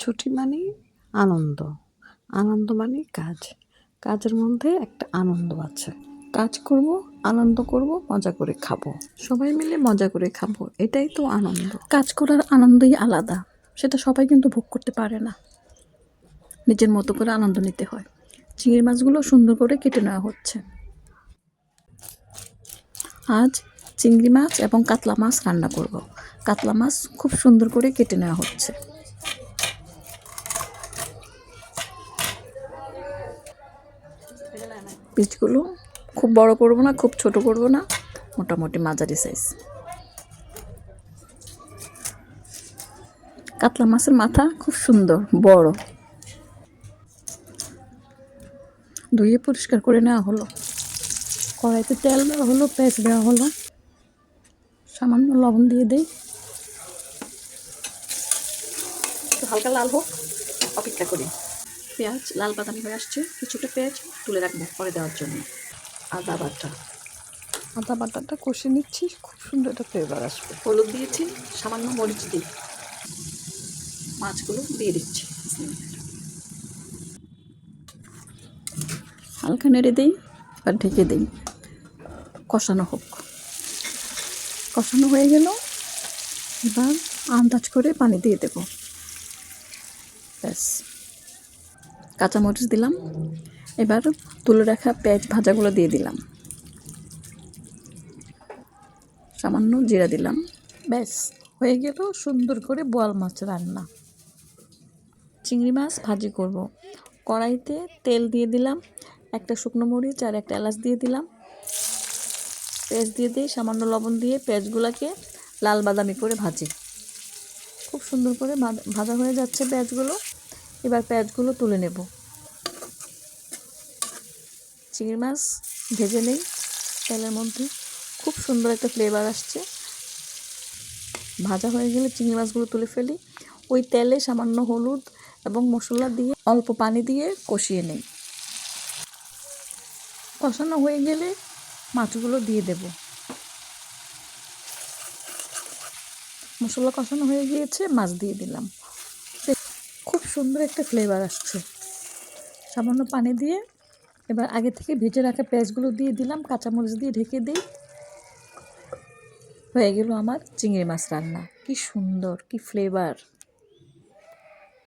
ছুটি মানে আনন্দ, আনন্দ মানে কাজ, কাজের মধ্যে একটা আনন্দ আছে। কাজ করব, আনন্দ করব, মজা করে খাবো, সবাই মিলে মজা করে খাবো, এটাই তো আনন্দ। কাজ করার আনন্দই আলাদা, সেটা সবাই কিন্তু ভোগ করতে পারে না। নিজের মতো করে আনন্দ নিতে হয়। চিংড়ি মাছগুলো সুন্দর করে কেটে নেওয়া হচ্ছে। আজ চিংড়ি মাছ এবং কাতলা মাছ রান্না করব। কাতলা মাছ খুব সুন্দর করে কেটে নেওয়া হচ্ছে। পিসগুলো খুব বড় করব না, খুব ছোট করব না, মোটামুটি মাঝারি সাইজ। কাতলা মাছের মাথা খুব সুন্দর বড়, ধুয়ে পরিষ্কার করে নেওয়া হলো। কড়াইতে তেল দেওয়া হলো, পেঁয়াজ দেওয়া হলো, সামান্য লবণ দিয়ে দেই। একটু হালকা লাল হোক, অপেক্ষা করি। পেঁয়াজ লাল বাদামি হয়ে আসছে, কিছুটা পেঁয়াজ তুলে রাখবো পরে দেওয়ার জন্য। আদা বাটা, আদা বাটাটা কষে নিচ্ছি, খুব সুন্দর একটা ফ্লেভার আসবে। হলুদ দিয়েছি, সামান্য মরিচ দিই। মাছগুলো দিয়ে দিচ্ছি, হালকা নেড়ে দিই আর ঢেকে দিই। কষানো হোক। কষানো হয়ে গেল, এবার আন্দাজ করে পানি দিয়ে দেব। ব্যাস, কাঁচামরিচ দিলাম। এবার তুলে রাখা পেঁয়াজ ভাজাগুলো দিয়ে দিলাম, সামান্য জিরা দিলাম। ব্যাস হয়ে গেল সুন্দর করে বোয়াল মাছ রান্না। চিংড়ি মাছ ভাজি করব। কড়াইতে তেল দিয়ে দিলাম, একটা শুকনো মরিচ আর একটা এলাচ দিয়ে দিলাম, পেঁয়াজ দিয়ে দিই, সামান্য লবণ দিয়ে পেঁয়াজগুলোকে লাল বাদামি করে ভাজি। খুব সুন্দর করে ভাজা হয়ে যাচ্ছে পেঁয়াজগুলো। এবার পেঁয়াজগুলো তুলে নেব। চিংড়ি মাছ ভেজে নেই তেলের মধ্যে, খুব সুন্দর একটা ফ্লেভার আসছে। ভাজা হয়ে গেলে চিংড়ি মাছগুলো তুলে ফেলি। ওই তেলে সামান্য হলুদ এবং মশলা দিয়ে অল্প পানি দিয়ে কষিয়ে নেই। কষানো হয়ে গেলে মাছগুলো দিয়ে দেব। মশলা কষানো হয়ে গিয়েছে, মাছ দিয়ে দিলাম। খুব সুন্দর একটা ফ্লেভার আসছে। সামান্য পানি দিয়ে এবার আগে থেকে ভেজে রাখা পেঁয়াজগুলো দিয়ে দিলাম, কাঁচামরিচ দিয়ে ঢেকে দিই। হয়ে গেল আমার চিংড়ি মাছ রান্না। কি সুন্দর, কি ফ্লেভার!